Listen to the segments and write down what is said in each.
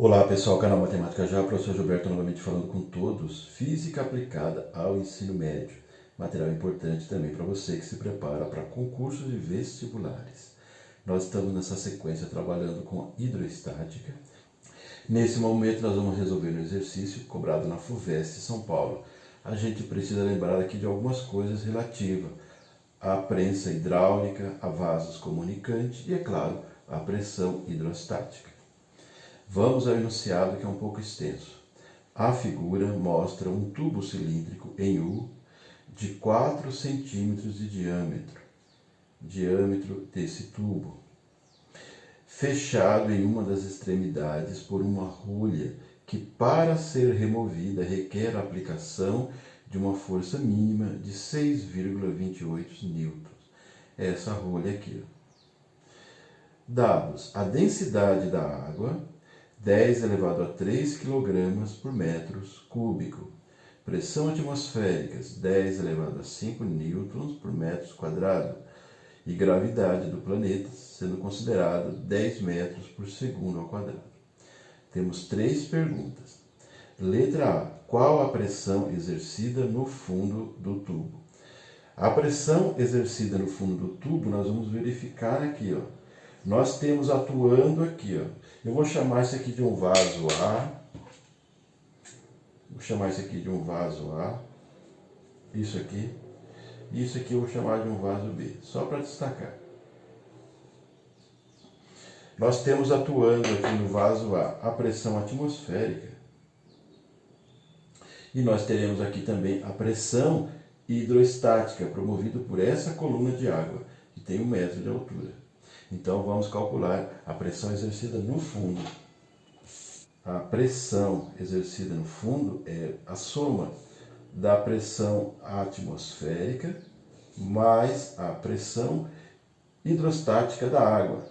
Olá pessoal, canal Matemática Já, professor Gilberto novamente falando com todos. Física aplicada ao ensino médio. Material importante também para você que se prepara para concursos e vestibulares. Nós estamos nessa sequência trabalhando com hidroestática. Nesse momento nós vamos resolver um exercício cobrado na FUVEST São Paulo. A gente precisa lembrar aqui de algumas coisas relativas à prensa hidráulica, a vasos comunicantes e, é claro, a pressão hidrostática. Vamos ao enunciado, que é um pouco extenso. A figura mostra um tubo cilíndrico em U de 4 centímetros de diâmetro desse tubo, fechado em uma das extremidades por uma rolha que, para ser removida, requer a aplicação de uma força mínima de 6,28 newtons. Essa rolha aqui. Dados: a densidade da água, 10 elevado a 3 kg por metro cúbico. Pressão atmosférica, 10 elevado a 5 newtons por metro quadrado. E gravidade do planeta, sendo considerado 10 metros por segundo ao quadrado. Temos 3 perguntas. Letra A. Qual a pressão exercida no fundo do tubo? A pressão exercida no fundo do tubo, nós vamos verificar aqui, ó. Nós temos atuando aqui, ó. Eu vou chamar isso aqui de um vaso A. Vou chamar isso aqui de um vaso A. Isso aqui. E isso aqui eu vou chamar de um vaso B, só para destacar. Nós temos atuando aqui no vaso A pressão atmosférica. E nós teremos aqui também a pressão hidroestática, promovida por essa coluna de água, que tem 1 metro de altura. Então vamos calcular a pressão exercida no fundo. A pressão exercida no fundo é a soma da pressão atmosférica mais a pressão hidrostática da água.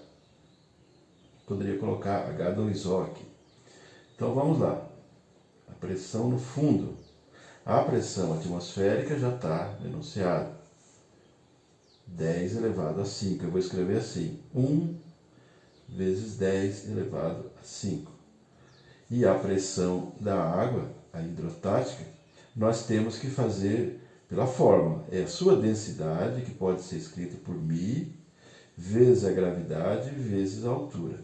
Poderia colocar H2O aqui. Então vamos lá. A pressão no fundo. A pressão atmosférica já está enunciada. 10 elevado a 5. Eu vou escrever assim. 1 vezes 10 elevado a 5. E a pressão da água, a hidrostática, nós temos que fazer pela fórmula. É a sua densidade, que pode ser escrita por μ, vezes a gravidade, vezes a altura.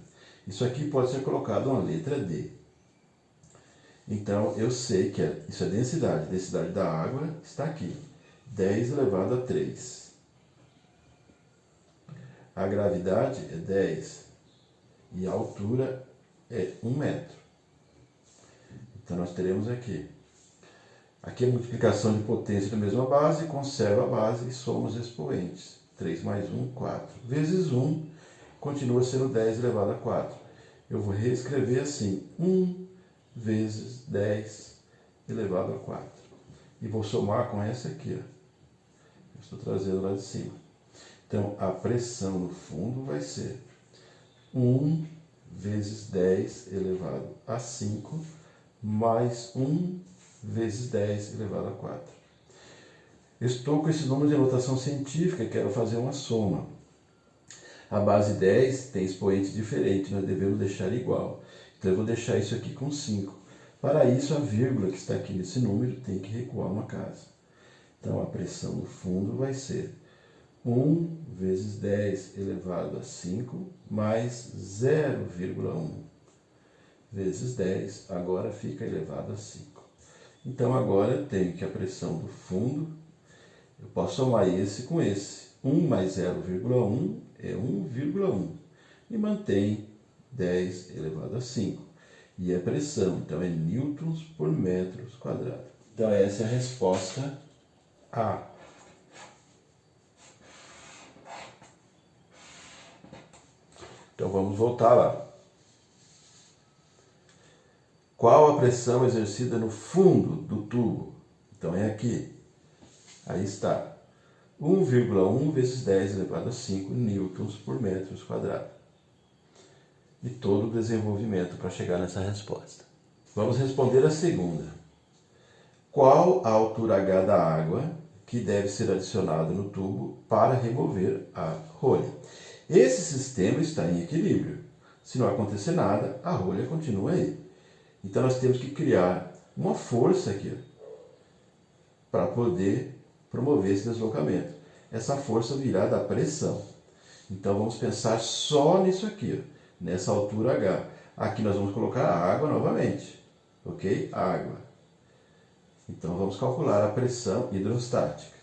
Isso aqui pode ser colocado uma letra D. Então, eu sei que isso é densidade. A densidade da água está aqui. 10 elevado a 3. A gravidade é 10. E a altura é 1 metro. Então, nós teremos aqui. Aqui a multiplicação de potência da mesma base, conserva a base e soma os expoentes. 3 mais 1, 4. Vezes 1, continua sendo 10 elevado a 4. Eu vou reescrever assim. 1 vezes 10 elevado a 4. E vou somar com essa aqui, ó. Eu estou trazendo lá de cima. Então, a pressão no fundo vai ser 1 vezes 10 elevado a 5, mais 1 vezes 10 elevado a 4. Estou com esse número de notação científica e quero fazer uma soma. A base 10 tem expoente diferente, nós devemos deixar igual. Então, eu vou deixar isso aqui com 5. Para isso, a vírgula que está aqui nesse número tem que recuar uma casa. Então, a pressão no fundo vai ser 1 vezes 10 elevado a 5 mais 0,1 vezes 10, agora fica elevado a 5. Então, agora eu tenho que a pressão do fundo, eu posso somar esse com esse. 1 mais 0,1 é 1,1. E mantém 10 elevado a 5. E é pressão, então é newtons por metros quadrados. Então, essa é a resposta A. Então, vamos voltar lá. Qual a pressão exercida no fundo do tubo? Então, é aqui. Aí está. 1,1 vezes 10 elevado a 5 newtons por metros quadrados. E todo o desenvolvimento para chegar nessa resposta. Vamos responder a segunda. Qual a altura H da água que deve ser adicionada no tubo para remover a rolha? Esse sistema está em equilíbrio. Se não acontecer nada, a rolha continua aí. Então nós temos que criar uma força aqui para poder promover esse deslocamento. Essa força virá da pressão. Então vamos pensar só nisso aqui, ó, nessa altura H. Aqui nós vamos colocar a água novamente, ok? Água. Então vamos calcular a pressão hidrostática.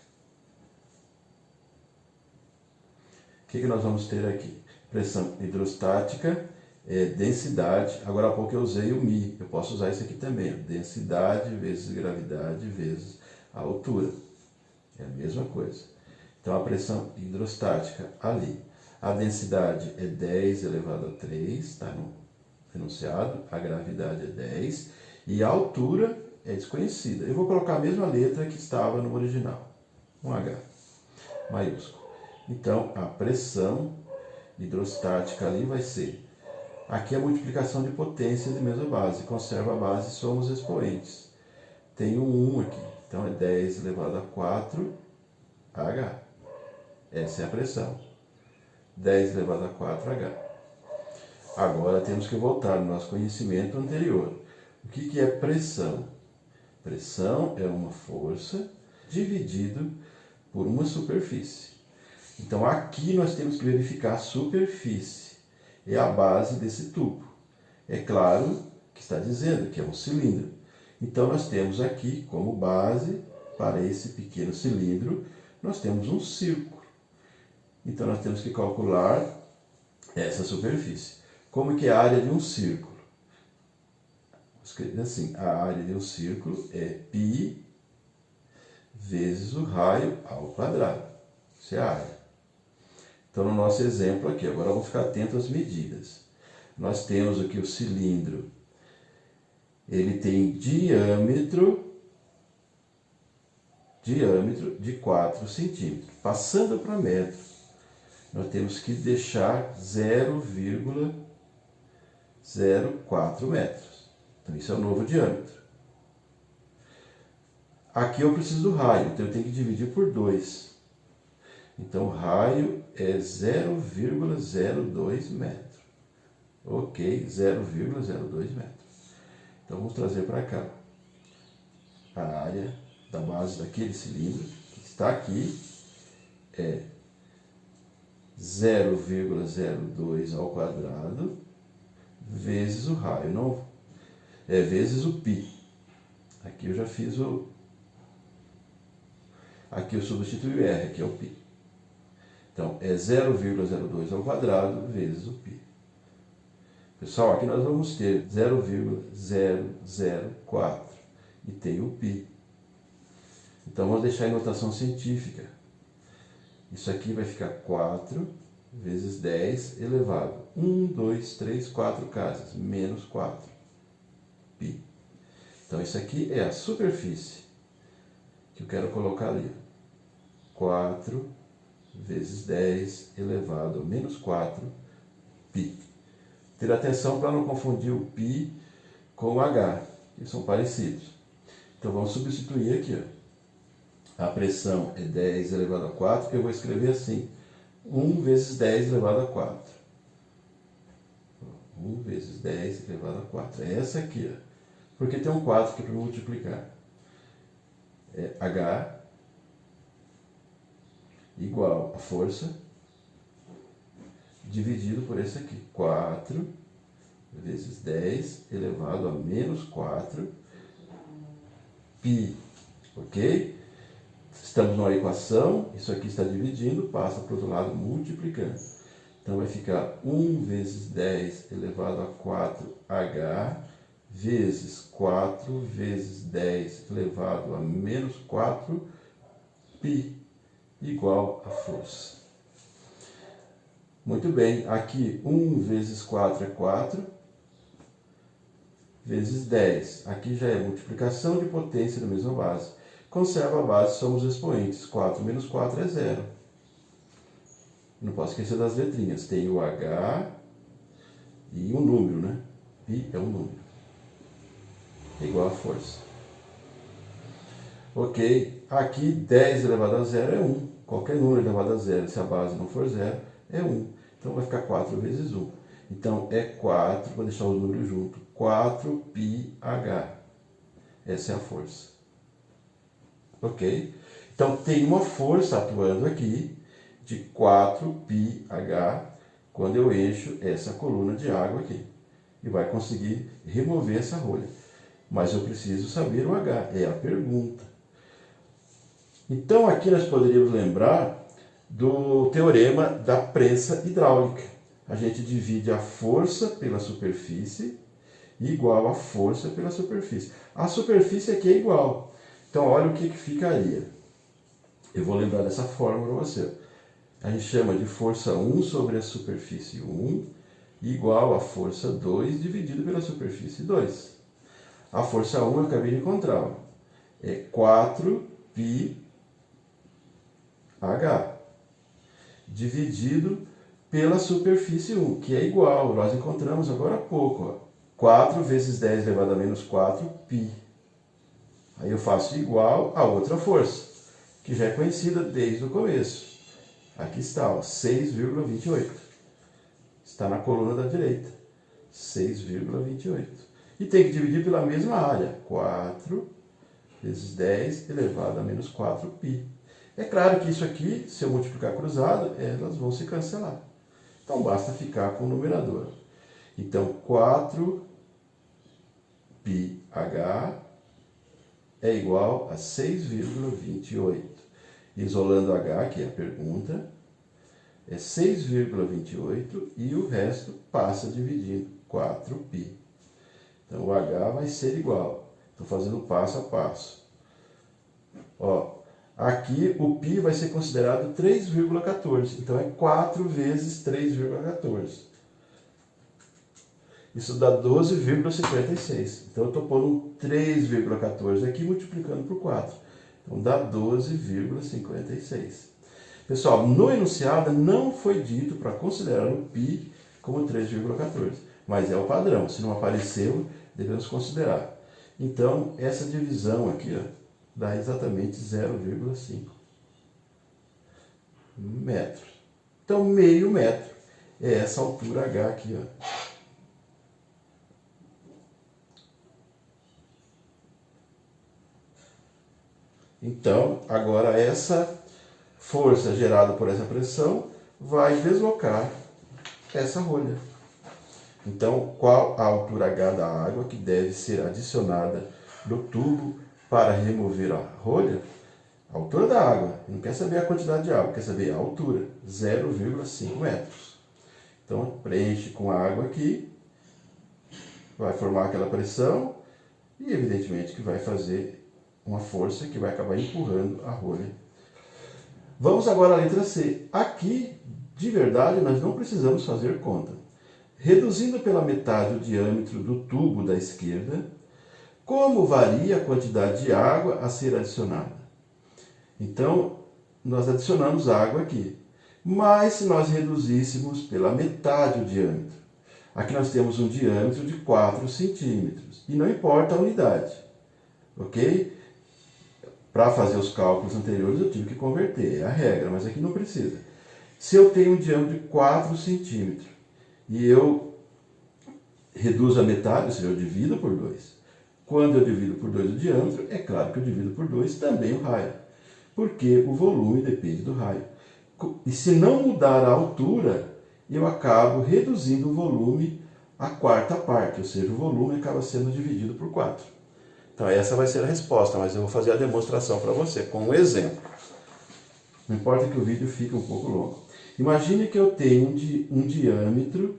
O que nós vamos ter aqui? Pressão hidrostática é densidade. Agora há pouco eu usei o μ, eu posso usar isso aqui também. Ó. Densidade vezes gravidade vezes a altura. É a mesma coisa. Então a pressão hidrostática ali. A densidade é 10 elevado a 3, está no enunciado. A gravidade é 10 e a altura é desconhecida. Eu vou colocar a mesma letra que estava no original. Um H maiúsculo. Então a pressão hidrostática ali vai ser... Aqui é a multiplicação de potência de mesma base. Conserva a base, somos expoentes. Tem um 1 aqui. Então é 10 elevado a 4 H. Essa é a pressão. 10 elevado a 4H. Agora temos que voltar no nosso conhecimento anterior. O que é pressão? Pressão é uma força dividido por uma superfície. Então aqui nós temos que verificar a superfície. É a base desse tubo. É claro que está dizendo que é um cilindro. Então nós temos aqui como base para esse pequeno cilindro, nós temos um círculo. Então nós temos que calcular essa superfície. Como que é a área de um círculo? Escreve assim, a área de um círculo é π vezes o raio ao quadrado. Isso é a área. Então no nosso exemplo aqui, agora vamos ficar atento às medidas. Nós temos aqui o cilindro, ele tem diâmetro de 4 centímetros. Passando para metro, nós temos que deixar 0,04 metros. Então, isso é o novo diâmetro. Aqui eu preciso do raio, então eu tenho que dividir por 2. Então, o raio é 0,02 metros. Ok, 0,02 metros. Então, vamos trazer para cá a área da base daquele cilindro, que está aqui, é 0,02 ao quadrado vezes o raio, não é vezes o π. Aqui eu já fiz o... Aqui eu substituí o R, aqui é o π. Então, é 0,02 ao quadrado vezes o π. Pessoal, aqui nós vamos ter 0,004 e tem o π. Então, vamos deixar em notação científica. Isso aqui vai ficar 4 vezes 10 elevado. 1, 2, 3, 4 casas, menos 4. Π. Então, isso aqui é a superfície que eu quero colocar ali. 4 vezes 10 elevado a menos 4 π. Ter atenção para não confundir o π com o h, que são parecidos. Então, vamos substituir aqui, ó. A pressão é 10 elevado a 4, eu vou escrever assim, 1 vezes 10 elevado a 4. 1 vezes 10 elevado a 4. É essa aqui, ó. Porque tem um 4 aqui para multiplicar. É H igual a força dividido por esse aqui. 4 vezes 10 elevado a menos 4 π. Ok? Estamos numa equação, isso aqui está dividindo, passa para o outro lado multiplicando. Então vai ficar 1 vezes 10 elevado a 4H vezes 4 vezes 10 elevado a menos 4 π igual a força. Muito bem, aqui 1 vezes 4 é 4, vezes 10. Aqui já é multiplicação de potência da mesma base. Conserva a base, somos expoentes. 4 menos 4 é 0. Não posso esquecer das letrinhas. Tem o H e um número, né? Π é um número. Igual a força. Ok. Aqui 10 elevado a 0 é 1. Qualquer número elevado a 0, se a base não for 0, é 1. Então vai ficar 4 vezes 1. Então, é 4, vou deixar os números juntos, 4πh. Essa é a força. Ok? Então, tem uma força atuando aqui de 4πh quando eu encho essa coluna de água aqui. E vai conseguir remover essa rolha. Mas eu preciso saber o H, é a pergunta. Então, aqui nós poderíamos lembrar do teorema da prensa hidráulica. A gente divide a força pela superfície igual a força pela superfície. A superfície aqui é igual. Então, olha o que ficaria. Eu vou lembrar dessa fórmula para você. A gente chama de força 1 sobre a superfície 1 igual a força 2 dividido pela superfície 2. A força 1 eu acabei de encontrar. Ó. É 4πh dividido pela superfície 1, que é igual, nós encontramos agora há pouco. Ó. 4 vezes 10 elevado a menos 4π. Aí eu faço igual a outra força, que já é conhecida desde o começo. Aqui está, 6,28. Está na coluna da direita. 6,28. E tem que dividir pela mesma área. 4 vezes 10 elevado a menos 4π. É claro que isso aqui, se eu multiplicar cruzado, elas vão se cancelar. Então, basta ficar com o numerador. Então, 4πh é igual a 6,28. Isolando H, que é a pergunta, é 6,28 e o resto passa dividindo 4π. Então, o H vai ser igual. Estou fazendo passo a passo. Ó, aqui o π vai ser considerado 3,14. Então, é 4 vezes 3,14. Isso dá 12,56. Então, eu estou pondo 3,14 aqui multiplicando por 4. Então, dá 12,56. Pessoal, no enunciado não foi dito para considerar o π como 3,14. Mas é o padrão. Se não apareceu, devemos considerar. Então, essa divisão aqui ó, dá exatamente 0,5 metros. Então, meio metro é essa altura H aqui. Ó. Então, agora essa força gerada por essa pressão vai deslocar essa rolha. Então, qual a altura H da água que deve ser adicionada no tubo para remover a rolha? A altura da água. Não quer saber a quantidade de água, quer saber a altura. 0,5 metros. Então, preenche com a água aqui. Vai formar aquela pressão e, evidentemente, que vai fazer uma força que vai acabar empurrando a rolha. Vamos agora à letra C. Aqui, de verdade, nós não precisamos fazer conta. Reduzindo pela metade o diâmetro do tubo da esquerda, como varia a quantidade de água a ser adicionada? Então, nós adicionamos água aqui. Mas se nós reduzíssemos pela metade o diâmetro, aqui nós temos um diâmetro de 4 centímetros. E não importa a unidade. Ok? Para fazer os cálculos anteriores eu tive que converter, é a regra, mas aqui não precisa. Se eu tenho um diâmetro de 4 centímetros e eu reduzo a metade, ou seja, eu divido por 2. Quando eu divido por 2 o diâmetro, é claro que eu divido por 2 também o raio, porque o volume depende do raio. E se não mudar a altura, eu acabo reduzindo o volume à quarta parte, ou seja, o volume acaba sendo dividido por 4. Então, essa vai ser a resposta, mas eu vou fazer a demonstração para você com um exemplo. Não importa que o vídeo fique um pouco longo. Imagine que eu tenho um diâmetro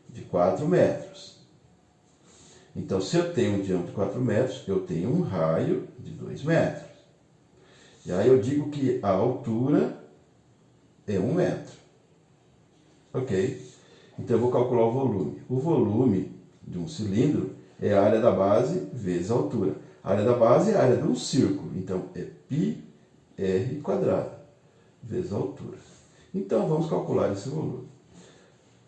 de 4 metros. Então, se eu tenho um diâmetro de 4 metros, eu tenho um raio de 2 metros. E aí eu digo que a altura é 1 metro. Ok? Então, eu vou calcular o volume. O volume de um cilindro é a área da base vezes a altura. A área da base é a área de um círculo. Então, é πr quadrado vezes a altura. Então, vamos calcular esse volume.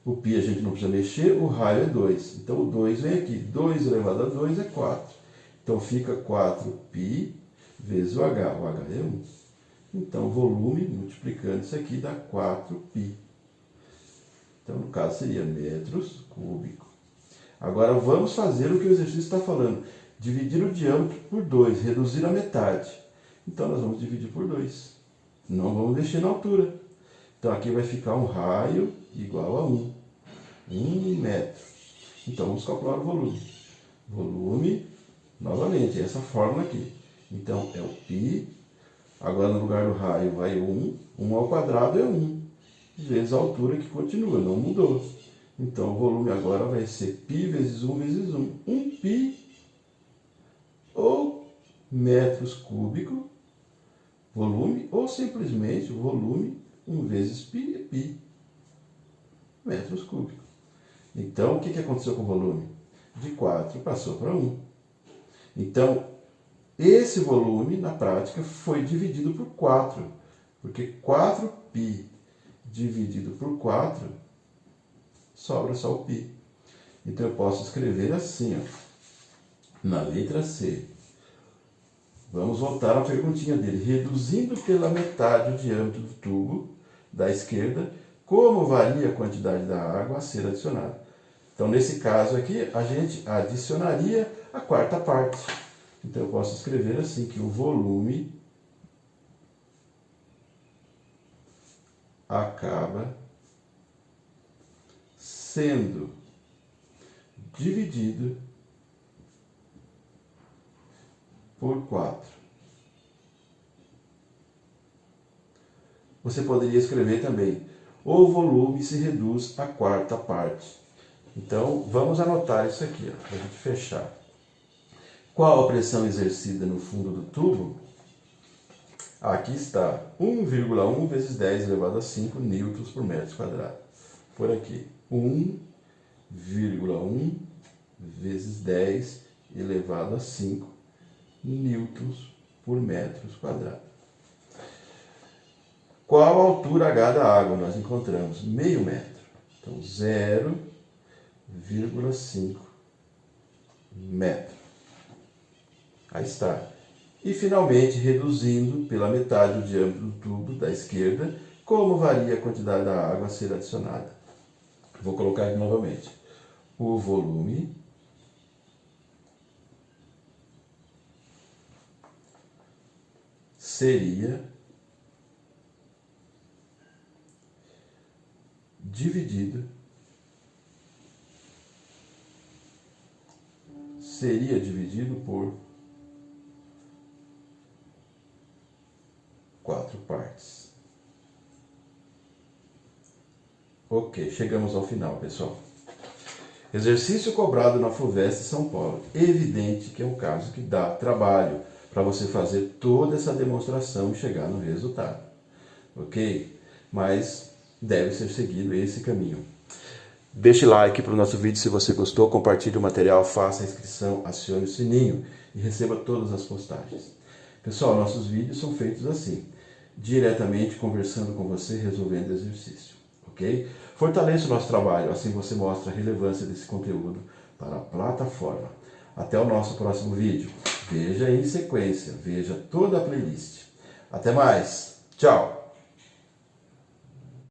O π a gente não precisa mexer, o raio é 2. Então, o 2 vem aqui. 2 elevado a 2 é 4. Então, fica 4π vezes o H. O H é 1. Então, o volume, multiplicando isso aqui, dá 4π. Então, no caso, seria metros cúbicos. Agora, vamos fazer o que o exercício está falando. Dividir o diâmetro por 2, reduzir a metade. Então, nós vamos dividir por 2. Não vamos mexer na altura. Então, aqui vai ficar um raio igual a 1. 1 metro. Então, vamos calcular o volume. Volume, novamente, essa fórmula aqui. Então, é o π. Agora, no lugar do raio, vai 1. 1 ao quadrado é 1. Vezes a altura que continua, não mudou. Então, o volume agora vai ser π vezes 1 vezes 1. 1π ou metros cúbicos, volume, ou simplesmente o volume 1 vezes π é π, metros cúbicos. Então, o que aconteceu com o volume? De 4 passou para 1. Então, esse volume, na prática, foi dividido por 4, porque 4π dividido por 4, sobra só o π. Então, eu posso escrever assim, ó, na letra C. Vamos voltar à perguntinha dele. Reduzindo pela metade o diâmetro do tubo da esquerda, como varia a quantidade da água a ser adicionada? Então, nesse caso aqui, a gente adicionaria a quarta parte. Então, eu posso escrever assim, que o volume acaba sendo dividido por 4. Você poderia escrever também, o volume se reduz à quarta parte. Então, vamos anotar isso aqui, para a gente fechar. Qual a pressão exercida no fundo do tubo? Aqui está 1,1 vezes 10 elevado a 5 newtons por metro quadrado. Por aqui, 1,1 vezes 10 elevado a 5 newtons por metros quadrados. Qual a altura H da água? Nós encontramos meio metro. Então, 0,5 metro. Aí está. E, finalmente, reduzindo pela metade o diâmetro do tubo da esquerda, como varia a quantidade da água a ser adicionada? Vou colocar aqui novamente. O volume seria dividido por 4 partes. Ok, chegamos ao final, pessoal. Exercício cobrado na FUVEST São Paulo. Evidente que é um caso que dá trabalho para você fazer toda essa demonstração e chegar no resultado. Ok? Mas deve ser seguido esse caminho. Deixe like para o nosso vídeo se você gostou, compartilhe o material, faça a inscrição, acione o sininho e receba todas as postagens. Pessoal, nossos vídeos são feitos assim, diretamente conversando com você, resolvendo exercício, ok? Fortaleça o nosso trabalho, assim você mostra a relevância desse conteúdo para a plataforma. Até o nosso próximo vídeo. Veja em sequência, veja toda a playlist. Até mais, tchau!